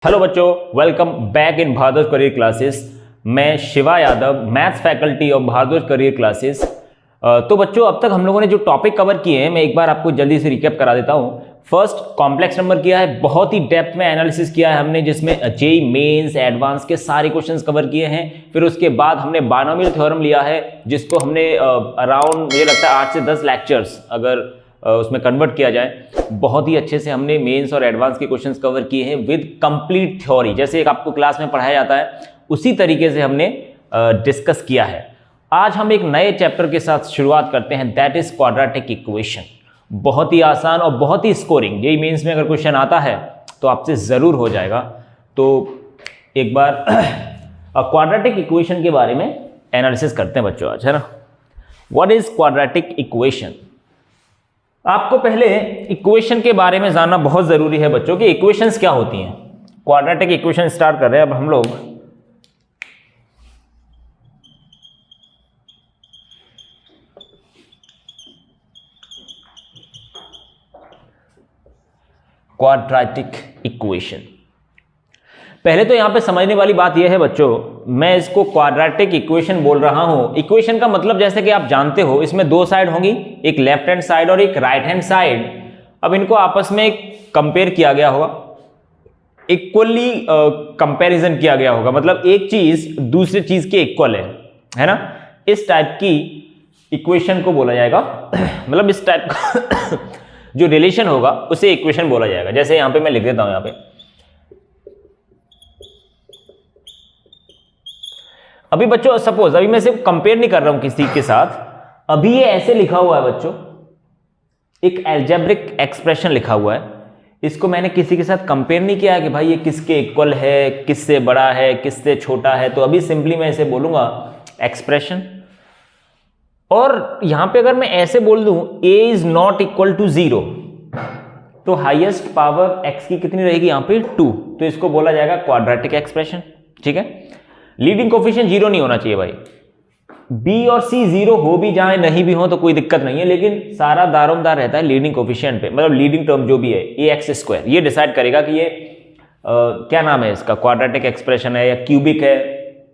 Hello बच्चों, welcome back in Bharadwaj career classes. मैं Shiva Yadav, maths faculty of Bharadwaj career classes. तो बच्चों, अब तक हम लोगों ने जो टॉपिक कवर किए हैं मैं एक बार आपको जल्दी से रिकैप करा देता हूं। फर्स्ट, कॉम्प्लेक्स नंबर किया है, बहुत ही डेप्थ में एनालिसिस किया है हमने, जिसमें जेईई मेंस एडवांस के सारे क्वेश्चंस कवर किए हैं। फिर उसके बाद हमने बायनोमियल थ्योरम लिया है, जिसको हमने अराउंड मुझे लगता है 8 से 10 लेक्चर्स अगर उसमें कन्वर्ट किया जाए, बहुत ही अच्छे से हमने मेंस और एडवांस के क्वेश्चंस कवर किए हैं विद कंप्लीट थ्योरी। जैसे एक आपको क्लास में पढ़ाया जाता है उसी तरीके से हमने डिस्कस किया है। आज हम एक नए चैप्टर के साथ शुरुआत करते हैं, दैट इज क्वाड्रेटिक इक्वेशन। बहुत ही आसान और बहुत ही स्कोरिंग। जेईई मेंस में अगर क्वेश्चन आता है तो आपसे ज़रूर हो जाएगा। तो एक बार क्वाड्रेटिक इक्वेशन के बारे में एनालिसिस करते हैं बच्चों आज, है ना। What is quadratic equation? आपको पहले इक्वेशन के बारे में जानना बहुत ज़रूरी है बच्चों कि इक्वेशंस क्या होती हैं। क्वाड्रेटिक इक्वेशन स्टार्ट कर रहे हैं अब हम लोग। क्वाड्रेटिक इक्वेशन, पहले तो यहां पे समझने वाली बात यह है बच्चों, मैं इसको क्वाड्रेटिक इक्वेशन बोल रहा हूं। इक्वेशन का मतलब जैसे कि आप जानते हो इसमें दो साइड होंगी, एक लेफ्ट हैंड साइड और एक राइट हैंड साइड। अब इनको आपस में कंपेयर किया गया होगा, इक्वली कंपैरिजन किया गया होगा, मतलब एक चीज दूसरी चीज के इक्वल है ना। इस टाइप की इक्वेशन को बोला जाएगा मतलब इस टाइप का जो रिलेशन होगा उसे इक्वेशन बोला जाएगा। जैसे यहां पे मैं लिख देता हूं, यहां पे अभी बच्चों सपोज अभी मैं सिर्फ कंपेयर नहीं कर रहा हूं किसी के साथ, अभी ये ऐसे लिखा हुआ है बच्चों, एक अलजेब्रिक एक्सप्रेशन लिखा हुआ है। इसको मैंने किसी के साथ कंपेयर नहीं किया है कि भाई ये किसके इक्वल है, किससे बड़ा है, किससे छोटा है। तो अभी सिंपली मैं इसे बोलूंगा एक्सप्रेशन। और यहां पे अगर मैं ऐसे बोल दूं a is not equal to 0, तो हाईएस्ट पावर x की कितनी रहेगी यहां पे 2, तो इसको बोला जाएगा क्वाड्रेटिक एक्सप्रेशन। ठीक है, लीडिंग कोफिशिएंट 0 नहीं होना चाहिए भाई। b और c 0 हो भी जाए नहीं भी हो तो कोई दिक्कत नहीं है, लेकिन सारा दारोमदार रहता है लीडिंग कोफिशिएंट पे, मतलब लीडिंग टर्म जो भी है ax², ये डिसाइड करेगा कि ये क्या नाम है इसका, क्वाड्रेटिक एक्सप्रेशन है या क्यूबिक है।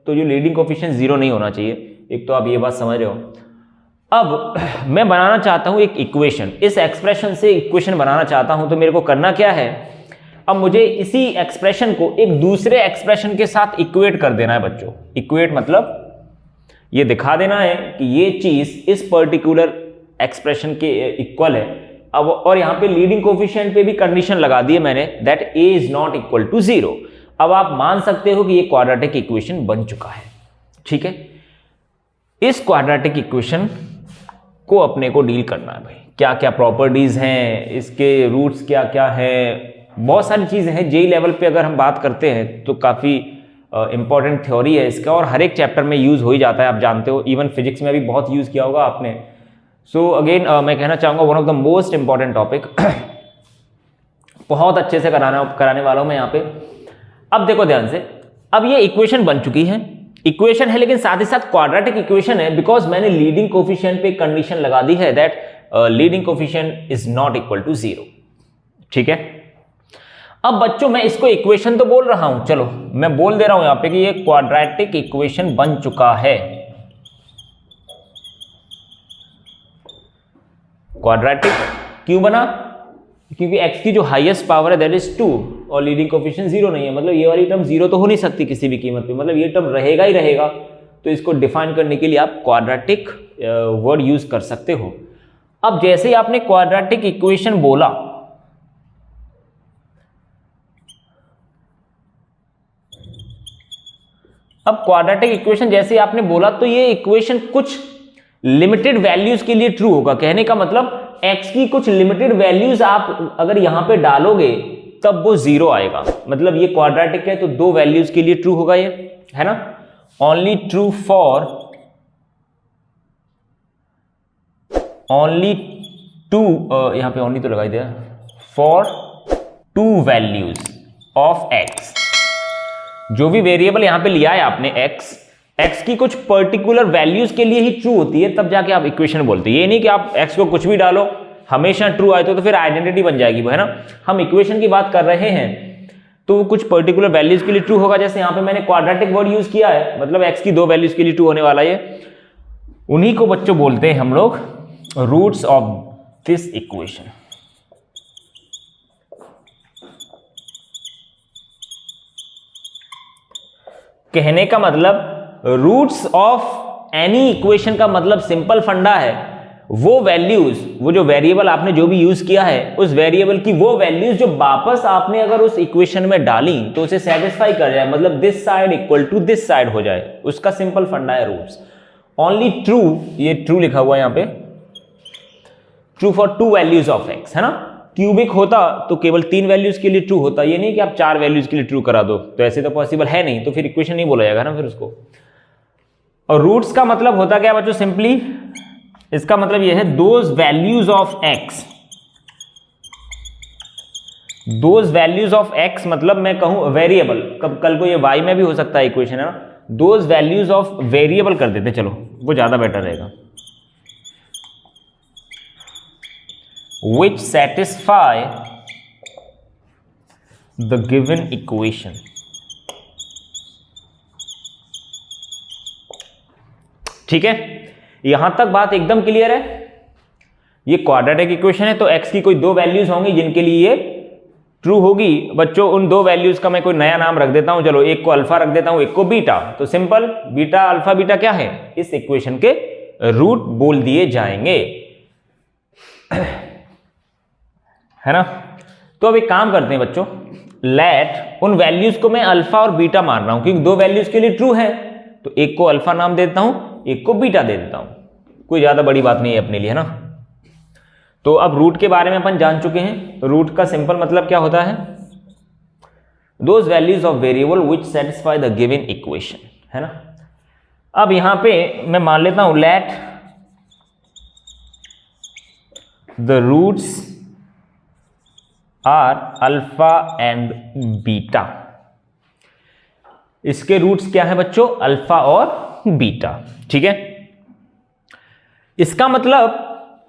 तो जो लीडिंग कोफिशिएंट 0 नहीं होना चाहिए, एक तो आप ये बात समझ रहे हो। अब मैं बनाना चाहता हूं एक इक्वेशन, इस एक्सप्रेशन से इक्वेशन बनाना चाहता हूं, तो मेरे को करना क्या है, अब मुझे इसी एक्सप्रेशन को एक दूसरे एक्सप्रेशन के साथ इक्वेट कर देना है बच्चों। इक्वेट मतलब ये दिखा देना है कि ये चीज इस पर्टिकुलर एक्सप्रेशन के इक्वल है। अब और यहां पे लीडिंग कोफिशिएंट पे भी कंडीशन लगा दी है मैंने, that a is not equal to 0। अब आप मान सकते हो कि ये क्वाड्रेटिक इक्वेशन बन चुका है। ठीक है, इस क्वाड्रेटिक इक्वेशन को अपने को डील करना है भाई, क्या क्या प्रॉपर्टीज हैं, इसके रूट्स क्या क्या हैं, बहुत सारी चीजें हैं। जेईई लेवल पे अगर हम बात करते हैं तो काफी इंपॉर्टेंट थ्योरी है इसका, और हर एक चैप्टर में यूज हो ही जाता है, आप जानते हो। इवन फिजिक्स में भी बहुत यूज किया होगा आपने। सो अगेन मैं कहना चाहूंगा one of the most important topic बहुत अच्छे से कराने वाला हूं मैं यहाँ पे। अब देखो ध्यान से, अब ये इक्वेशन बन चुकी है, इक्वेशन है लेकिन साथ ही साथ क्वाड्रेटिक इक्वेशन है, बिकॉज मैंने लीडिंग कोफिशिएंट पे कंडीशन लगा दी है that leading coefficient is not equal to 0। ठीक है, अब बच्चों मैं इसको इक्वेशन तो बोल रहा हूं, चलो मैं बोल दे रहा हूं यहां पे कि ये क्वाड्रेटिक इक्वेशन बन चुका है। क्वाड्रेटिक क्यों बना? क्योंकि x की जो हाईएस्ट पावर है दैट इज 2 और लीडिंग कोफिशिएंट 0 नहीं है, मतलब ये वाली टर्म 0 तो हो नहीं सकती किसी भी कीमत पे, मतलब ये टर्म रहेगा ही रहेगा। तो इसको डिफाइन करने के लिए आप क्वाड्रेटिक वर्ड यूज कर सकते हो। अब जैसे ही आपने क्वाड्रेटिक इक्वेशन बोला, अब क्वाड्रेटिक इक्वेशन जैसे आपने बोला तो ये इक्वेशन कुछ लिमिटेड वैल्यूज के लिए ट्रू होगा। कहने का मतलब x की कुछ लिमिटेड वैल्यूज आप अगर यहां पे डालोगे तब वो 0 आएगा, मतलब ये क्वाड्रेटिक है तो 2 वैल्यूज के लिए ट्रू होगा, ये है ना। ओनली ट्रू फॉर ओनली 2, यहां पे ओनली तो लगाई दिया, फॉर 2 वैल्यूज ऑफ x। जो भी वेरिएबल यहां पे लिया है आपने x की कुछ पर्टिकुलर वैल्यूज के लिए ही ट्रू होती है, तब जाके आप इक्वेशन बोलते हैं। ये नहीं कि आप x को कुछ भी डालो हमेशा ट्रू आए तो फिर आइडेंटिटी बन जाएगी वो, है ना। हम इक्वेशन की बात कर रहे हैं तो वो कुछ पर्टिकुलर वैल्यूज के लिए ट्रू होगा। जैसे यहाँ पे मैंने क्वाड्रेटिक वर्ड यूज किया है, मतलब x की 2 वैल्यूज के लिए ट्रू होने वाला है। उन्हीं को बच्चों बोलते हैं हम लोग रूट्स ऑफ दिस इक्वेशन। कहने का मतलब रूट्स ऑफ एनी इक्वेशन का मतलब सिंपल फंडा है, वो वैल्यूज, वो जो वेरिएबल आपने जो भी यूज किया है उस वेरिएबल की वो वैल्यूज जो वापस आपने अगर उस इक्वेशन में डाली तो उसे सेटिस्फाई कर जाए, मतलब this side equal to this side हो जाए, उसका सिंपल फंडा है रूट्स। ओनली ट्रू, ये ट्रू लिखा हुआ है यहां पे, true for 2 values of x, है ना। क्यूबिक होता तो केवल 3 वैल्यूज के लिए ट्रू होता, ये नहीं कि आप 4 वैल्यूज के लिए ट्रू करा दो, तो ऐसे तो पॉसिबल है नहीं, तो फिर इक्वेशन नहीं बोला जाएगा ना फिर उसको। और रूट्स का मतलब होता क्या बच्चों, सिंपली इसका मतलब यह है those values of x, those values of x मतलब मैं कहूं वेरिएबल, कल को ये y में भी हो सकता है इक्वेशन, है ना। दोज वैल्यूज ऑफ वेरिएबल कर देते, चलो वो ज्यादा बेटर रहेगा, which satisfy the given equation। ठीक है, यहां तक बात एकदम क्लियर है। ये क्वाड्रेटिक इक्वेशन है तो x की कोई 2 वैल्यूज होंगी जिनके लिए ये ट्रू होगी। बच्चों उन 2 वैल्यूज का मैं कोई नया नाम रख देता हूं, चलो एक को अल्फा रख देता हूं, एक को बीटा। तो सिंपल बीटा अल्फा बीटा क्या है, इस इक्वेशन के रूट बोल दिए जाएंगे, है ना। तो अब एक काम करते हैं बच्चों, लेट उन वैल्यूज को मैं अल्फा और बीटा मान रहा हूं क्योंकि 2 वैल्यूज के लिए ट्रू है, तो एक को अल्फा नाम देता हूं, एक को बीटा दे देता हूं, कोई ज्यादा बड़ी बात नहीं है अपने लिए, है ना। तो अब रूट के बारे में अपन जान चुके हैं। रूट का सिंपल मतलब क्या होता है, those values of variable which satisfy the given equation, है ना। अब यहां पे मैं मान लेता हूं let the roots are alpha and beta. इसके रूट्स क्या है बच्चों, अल्फा और बीटा, ठीक है। इसका मतलब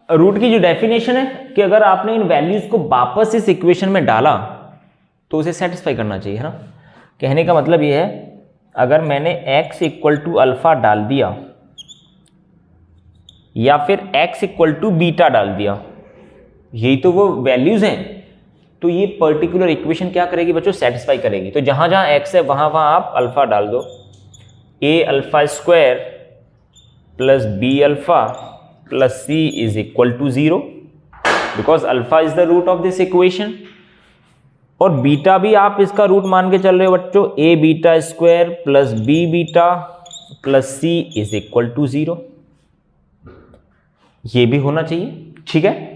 रूट की जो डेफिनेशन है कि अगर आपने इन वैल्यूज को वापस इस इक्वेशन में डाला तो उसे सेटिस्फाई करना चाहिए, है ना। कहने का मतलब यह है अगर मैंने x इक्वल टू अल्फा डाल दिया या फिर x इक्वल टू बीटा डाल दिया, यही तो वो वैल्यूज हैं, तो ये पर्टिकुलर इक्वेशन क्या करेगी बच्चों, सेटिस्फाई करेगी। तो जहां जहां x है वहां वहां आप अल्फा डाल दो, a alpha square plus b alpha plus c is equal to 0 because alpha is the root of this equation. और बीटा भी आप इसका रूट मान के चल रहे हो बच्चों, a beta square plus b beta plus c is equal to 0, ये भी होना चाहिए, ठीक है।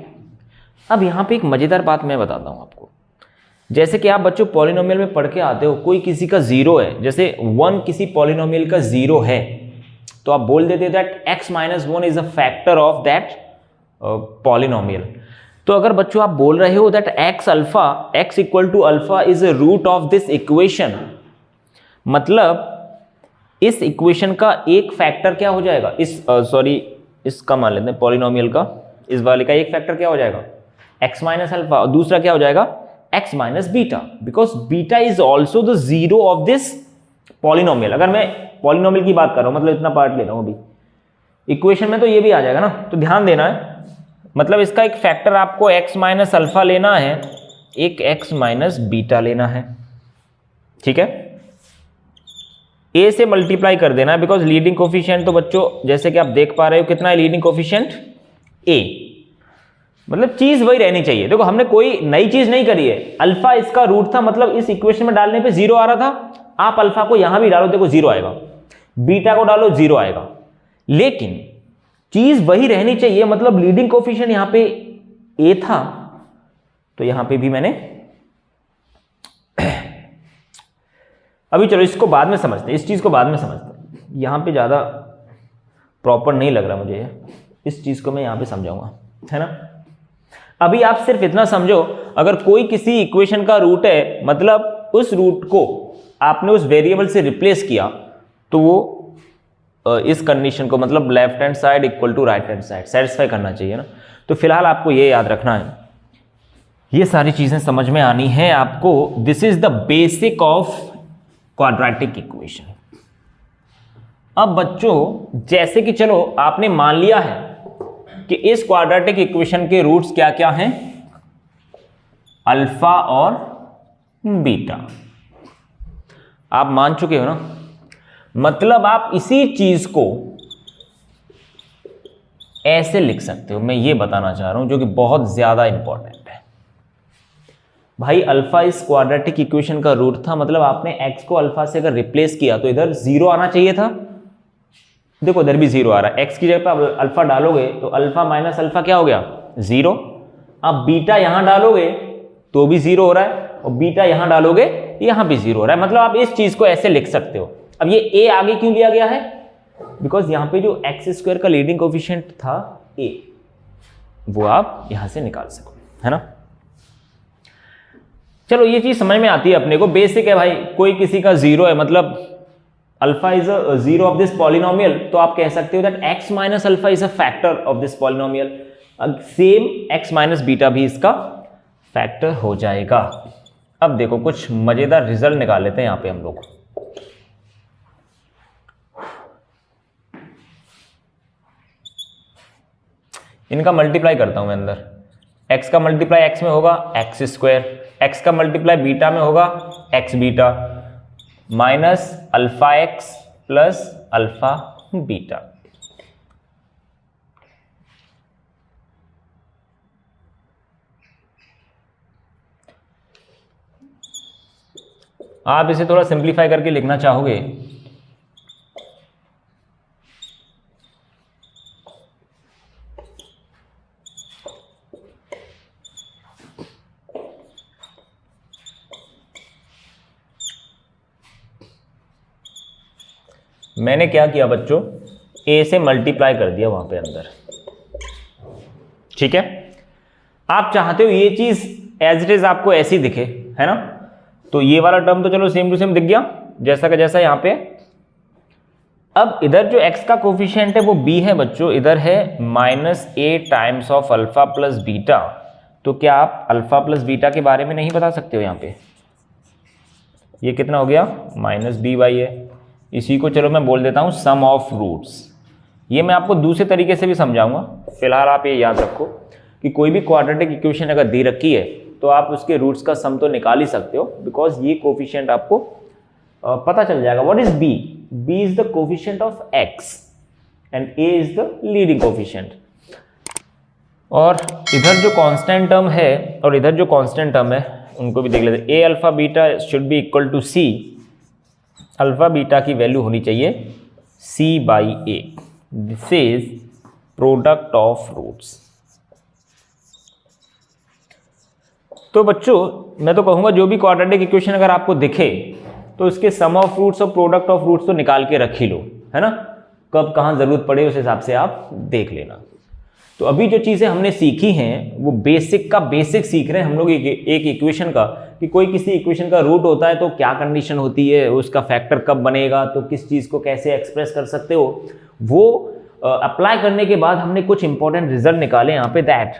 अब यहां पे एक मजेदार बात मैं बताता हूं आपको, जैसे कि आप बच्चों पॉलिनोमियल में पढ़ के आते हो, कोई किसी का 0 है, जैसे 1 किसी पॉलिनोमियल का 0 है, तो आप बोल देते हो that x minus 1 is a factor of that polynomial. तो अगर बच्चों आप बोल रहे हो that x alpha, x equal to alpha is a root of this equation, मतलब इस इक्वेशन का एक फैक्टर क्या हो जाएगा, इस इसका मान लेते हैं पॉलिनोमियल का, इस वाले का एक फैक्टर क्या हो जाएगा x माइनस अल्फा, और दूसरा क्या हो जाएगा x minus beta, because beta is also the 0 of this polynomial. अगर मैं पॉलिनोमियल की बात कर रहा हूं, मतलब इतना पार्ट ले रहा हूं अभी इक्वेशन में, तो ये भी आ जाएगा ना। तो ध्यान देना है, मतलब इसका एक फैक्टर आपको x माइनस अल्फा लेना है, एक x माइनस बीटा लेना है, ठीक है। a से मल्टीप्लाई कर देना है बिकॉज लीडिंग कोफिशिएंट तो बच्चों जैसे कि आप देख पा रहे हो कितना है लीडिंग कोफिशिएंट a, मतलब चीज वही रहनी चाहिए। देखो हमने कोई नई चीज नहीं करी है, अल्फा इसका रूट था, मतलब इस इक्वेशन में डालने पे 0 आ रहा था, आप अल्फा को यहां भी डालो देखो 0 आएगा, बीटा को डालो 0 आएगा, लेकिन चीज वही रहनी चाहिए, मतलब लीडिंग कोफिशिएंट यहां पे a था, तो यहां पे भी मैंने अभी चलो इसको बाद में समझते हैं, इस चीज को बाद में समझते हैं, यहां पे ज्यादा प्रॉपर नहीं लग रहा मुझे, इस चीज को मैं यहां पे समझाऊंगा, है ना। अभी आप सिर्फ इतना समझो, अगर कोई किसी इक्वेशन का रूट है, मतलब उस रूट को आपने उस वेरिएबल से रिप्लेस किया, तो वो इस कंडीशन को, मतलब left hand side equal to right hand side satisfy करना चाहिए ना। तो फिलहाल आपको ये याद रखना है ये सारी चीजें समझ में आनी है आपको। This is the basic of quadratic equation. अब बच्चों जैसे कि चलो आपने मान लिया है कि इस क्वाड्रेटिक इक्वेशन के रूट्स क्या क्या हैं, अल्फा और बीटा, आप मान चुके हो ना। मतलब आप इसी चीज को ऐसे लिख सकते हो, मैं ये बताना चाह रहा हूं, जो कि बहुत ज्यादा इंपॉर्टेंट है भाई। अल्फा इस क्वाड्रेटिक इक्वेशन का रूट था, मतलब आपने x को अल्फा से अगर रिप्लेस किया तो इधर 0 आना चाहिए था। देखो इधर भी 0 आ रहा है, x की जगह पर अल्फा डालोगे तो अल्फा माइनस अल्फा क्या हो गया, 0। अब बीटा यहां डालोगे तो भी 0 हो रहा है, और बीटा यहां डालोगे यहां भी 0 हो रहा है। मतलब आप इस चीज को ऐसे लिख सकते हो। अब ये a आगे क्यों लिया गया है, बिकॉज यहां पे जो x² का लीडिंग कोफिशिएंट था a, वो आप यहां से निकाल सको, है ना। चलो ये चीज समझ में आती है अपने को, बेसिक है भाई। कोई किसी का 0 है, मतलब alpha is a 0 of this polynomial, तो आप कह सकते हो that x minus alpha is a factor of this polynomial. Same x minus beta भी इसका फैक्टर हो जाएगा। अब देखो कुछ मजेदार रिजल्ट निकाल लेते हैं यहां पे हम लोग। इनका मल्टीप्लाई करता हूं मैं अंदर। x का मल्टीप्लाई x में होगा x², x का मल्टीप्लाई बीटा में होगा x beta, minus alpha x plus alpha beta. आप इसे थोड़ा सिंप्लीफाई करके लिखना चाहोगे मैंने क्या किया बच्चों, a से मल्टीप्लाई कर दिया वहां पे अंदर, ठीक है। आप चाहते हो ये चीज एज इट इज आपको ऐसी दिखे, है ना। तो ये वाला टर्म तो चलो सेम टू सेम दिख गया जैसा का जैसा यहां पे। अब इधर जो x का कोफिशिएंट है वो b है बच्चों, इधर है -a times of alpha plus beta. तो क्या आप अल्फा प्लस बीटा के बारे में नहीं बता सकते हो यहां पे। ये कितना हो गया, -b/a। इसी को चलो मैं बोल देता हूं सम ऑफ रूट्स। ये मैं आपको दूसरे तरीके से भी समझाऊंगा, फिलहाल आप ये याद रखो कि कोई भी क्वाड्रेटिक इक्वेशन अगर दे रखी है तो आप उसके रूट्स का सम तो निकाल ही सकते हो, बिकॉज ये कोफिशिएंट आपको पता चल जाएगा। What is b? b is the coefficient of x and a is the leading coefficient. और इधर जो कांस्टेंट टर्म है और इधर जो कांस्टेंट टर्म है उनको भी देख लेते हैं। a alpha beta should be equal to c। Alpha beta की वैल्यू होनी चाहिए c/a। This is product of roots. तो बच्चों मैं तो कहूंगा जो भी क्वाड्रेटिक इक्वेशन अगर आपको दिखे तो इसके सम ऑफ रूट्स और प्रोडक्ट ऑफ रूट्स तो निकाल के रख ही लो, है ना। कब कहां जरूरत पड़े उस हिसाब से आप देख लेना। तो अभी जो चीजें हमने सीखी हैं वो बेसिक का बेसिक सीख रहे हैं हम लोग एक इक्वेशन का, कि कोई किसी इक्वेशन का रूट होता है तो क्या कंडीशन होती है, उसका फैक्टर कब बनेगा, तो किस चीज को कैसे एक्सप्रेस कर सकते हो। वो अप्लाई करने के बाद हमने कुछ इंपॉर्टेंट रिजल्ट निकाले यहाँ पे, दैट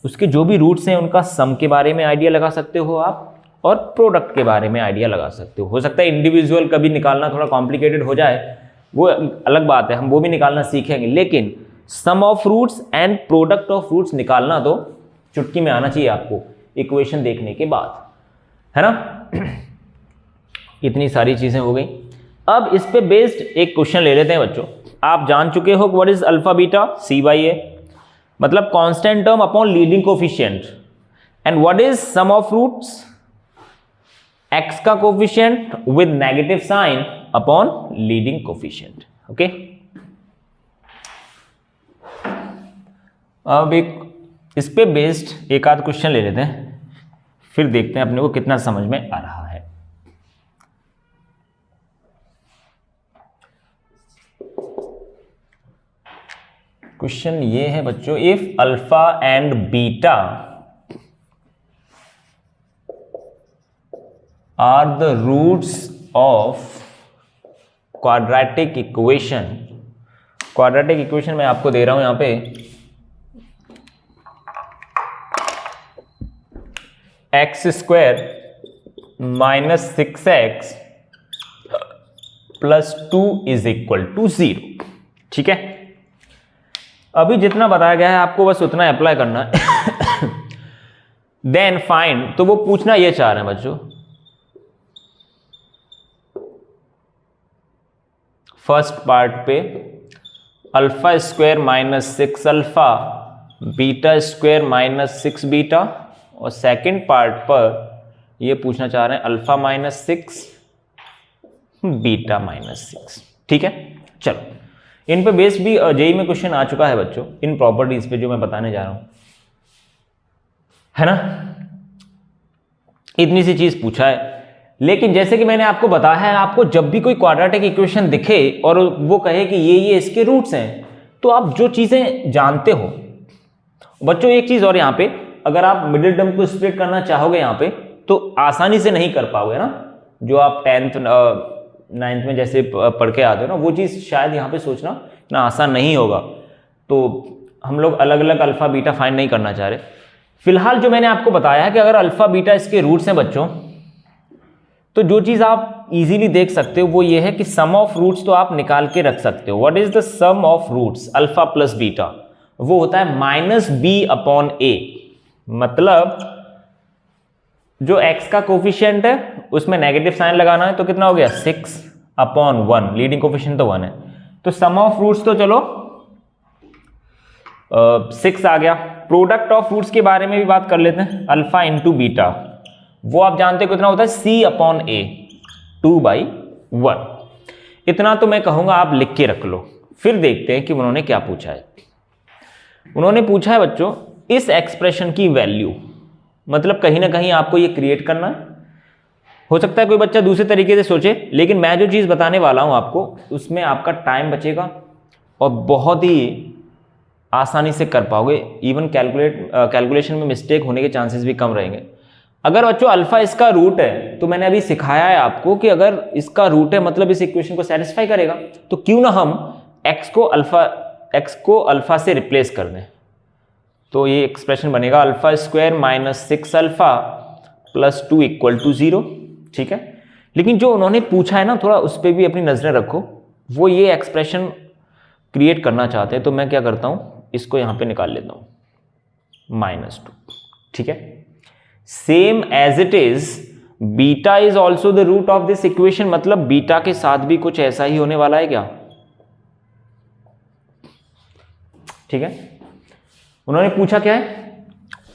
उसके जो भी रूट्स हैं उनका सम के बारे में आइडिया लगा सकते हो आप, और प्रोडक्ट के बारे में आइडिया लगा सकते हो सकता है इंडिविजुअल कभी निकालना थोड़ा कॉम्प्लिकेटेड हो जाए, वो अलग बात है, हम वो भी निकालना सीखेंगे। लेकिन sum of roots and product of roots निकालना तो चुटकी में आना चाहिए आपको इक्वेशन देखने के बाद, है ना। इतनी सारी चीजें हो गई। अब इस पे बेस्ड एक क्वेश्चन ले लेते हैं बच्चों। आप जान चुके हो what is alpha beta, c/a, मतलब constant term upon leading coefficient. And what is sum of roots, x का coefficient with negative sign upon leading coefficient. Okay, अब एक इस पे बेस्ड एक आध क्वेश्चन ले लेते हैं, फिर देखते हैं अपने को कितना समझ में आ रहा है। क्वेश्चन ये है बच्चों, if alpha and beta are the roots of quadratic equation. Quadratic equation मैं आपको दे रहा हूं यहां पे, x square minus 6x plus 2 is equal to 0। ठीक है, अभी जितना बताया गया है आपको बस उतना अप्लाई करना है। देन फाइंड, तो वो पूछना ये चाह रहे हैं बच्चों, फर्स्ट पार्ट पे alpha square minus 6 alpha beta square minus 6 beta, और सेकंड पार्ट पर ये पूछना चाह रहे हैं अल्फा माइनस 6 बीटा माइनस 6। ठीक है, चलो इन पे बेस भी जेई में क्वेश्चन आ चुका है बच्चों, इन प्रॉपर्टीज पे जो मैं बताने जा रहा हूं, है ना। इतनी सी चीज पूछा है, लेकिन जैसे कि मैंने आपको बताया है, आपको जब भी कोई क्वाड्रेटिक इक्वेशन दिखे और वो कहे कि ये इसके रूट्स हैं, तो आप जो चीजें जानते हो बच्चों, एक चीज और यहाँ पे, अगर आप मिडिल टर्म को स्प्लिट करना चाहोगे यहाँ पे तो आसानी से नहीं कर पाओगे ना। जो आप 10th 9th में जैसे पढ़ के आते हो ना, वो चीज़ शायद यहाँ पे सोचना ना आसान नहीं होगा। तो हम लोग अलग अलग अल्फा बीटा फाइंड नहीं करना चाह रहे। फिलहाल जो मैंने आपको बताया है कि अगर अल्फा बीटा इसके रूट्स हैं बच्चों, तो जो चीज़ आप इजीली देख सकते हो वो ये है कि सम ऑफ रूट्स तो आप निकाल के रख सकते हो। What is the sum of roots alpha plus beta? वो होता है माइनस बी अपॉन ए। मतलब जो x का कोफिशिएंट है उसमें नेगेटिव साइन लगाना है, तो कितना हो गया 6 अपॉन 1, लीडिंग कोफिशिएंट तो 1 है। तो सम ऑफ रूट्स तो चलो 6 आ गया। प्रोडक्ट ऑफ रूट्स के बारे में भी बात कर लेते हैं, अल्फा इंटू बीटा, वो आप जानते हो कितना होता है c अपॉन ए, 2/1। इतना तो मैं कहूंगा आप लिख के रख लो। फिर देखते हैं कि उन्होंने क्या पूछा है। उन्होंने पूछा है बच्चों इस एक्सप्रेशन की वैल्यू, मतलब कहीं ना कहीं आपको ये क्रिएट करना है। हो सकता है कोई बच्चा दूसरे तरीके से सोचे, लेकिन मैं जो चीज़ बताने वाला हूं आपको उसमें आपका टाइम बचेगा और बहुत ही आसानी से कर पाओगे। इवन कैलकुलेशन में मिस्टेक होने के चांसेस भी कम रहेंगे। अगर बच्चों अल्फा इसका रूट है, तो मैंने अभी सिखाया है आपको कि अगर इसका रूट है मतलब इस इक्वेशन को सेटिस्फाई करेगा, तो क्यों ना हम x को अल्फा से रिप्लेस कर दें। तो ये एक्सप्रेशन बनेगा alpha square minus 6 alpha plus 2 equal to 0। ठीक है, लेकिन जो उन्होंने पूछा है ना, थोड़ा उस पर भी अपनी नजरें रखो। वो ये एक्सप्रेशन क्रिएट करना चाहते हैं, तो मैं क्या करता हूं, इसको यहां पे निकाल लेता हूं -2। ठीक है, same as it is beta is also the root of this equation, मतलब बीटा के साथ भी कुछ ऐसा ही होने वाला है क्या। ठीक है, उन्होंने पूछा क्या है,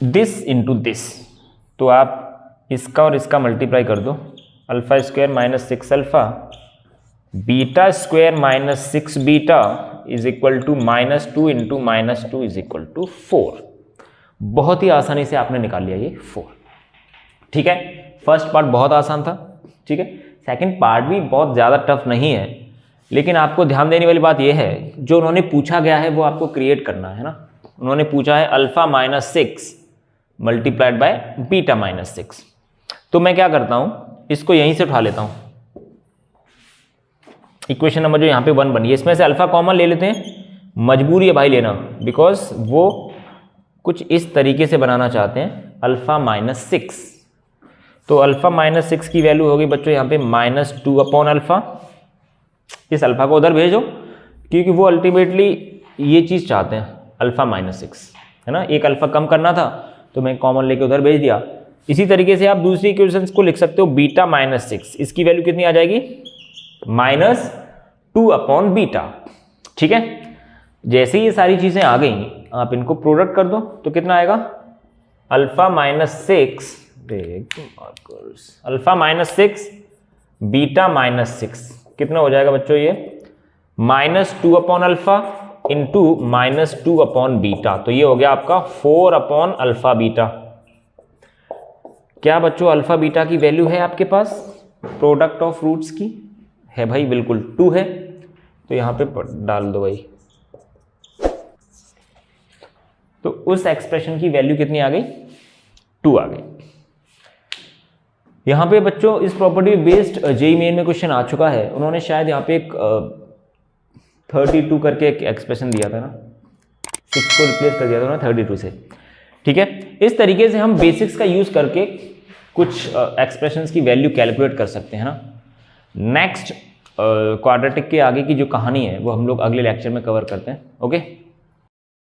दिस इंटू दिस, तो आप इसका और इसका मल्टीप्लाई कर दो, alpha square minus 6 alpha beta square minus 6 beta is equal to -2 into -2 is equal to 4। बहुत ही आसानी से आपने निकाल लिया ये 4। ठीक है, फर्स्ट पार्ट बहुत आसान था। ठीक है, सेकंड पार्ट भी बहुत ज़्यादा टफ नहीं है, लेकिन आपको ध्यान देने वाली बात यह है जो उन्होंने पूछा गया है वो आपको क्रिएट करना है ना। उन्होंने पूछा है alpha minus 6 multiplied by beta minus 6। तो मैं क्या करता हूं, इसको यहीं से उठा लेता हूं। इक्वेशन नंबर जो यहां पे 1 बनी है, इसमें से अल्फा कॉमन ले लेते हैं। मजबूरी है भाई लेना, बिकॉज वो कुछ इस तरीके से बनाना चाहते हैं अल्फा माइनस 6। तो अल्फा माइनस 6 की वैल्यू होगी बच्चों यहाँ पे -2 अपॉन अल्फा। इस अल्फा को उधर भेजो, क्योंकि वो अल्टीमेटली ये चीज़ चाहते हैं अल्फा -6, है ना। एक अल्फा कम करना था तो मैं कॉमन लेके उधर भेज दिया। इसी तरीके से आप दूसरी इक्वेशंस को लिख सकते हो, बीटा -6, इसकी वैल्यू कितनी आ जाएगी, -2 अपॉन बीटा। ठीक है, जैसे ये सारी चीज़ें आ गई, आप इनको प्रोडक्ट कर दो तो कितना आएगा, अल्फा -6 अल्फा -6 बीटा -6 कितना हो जाएगा बच्चों, ये -2 upon alpha into -2 upon beta. तो ये हो गया आपका 4 अपॉन अल्फा बीटा। क्या बच्चों अल्फा बीटा की वैल्यू है आपके पास प्रोडक्ट ऑफ रूट्स की? है भाई, बिल्कुल 2 है। तो यहां पे डाल दो भाई। तो उस एक्सप्रेशन की वैल्यू कितनी आ गई, 2 आ गई। यहां पे बच्चों इस प्रॉपर्टी बेस्ड जेईई मेन में क्वेश्चन आ चुका है। उन्होंने शायद यहाँ पे एक 32 करके एक एक्सप्रेशन दिया था ना, 6 को रिप्लेस कर दिया था ना 32 से। ठीक है, इस तरीके से हम बेसिक्स का यूज करके कुछ एक्सप्रेशंस की वैल्यू कैलकुलेट कर सकते हैं ना। नेक्स्ट क्वाड्रेटिक के आगे की जो कहानी है वो हम लोग अगले लेक्चर में कवर करते हैं। ओके।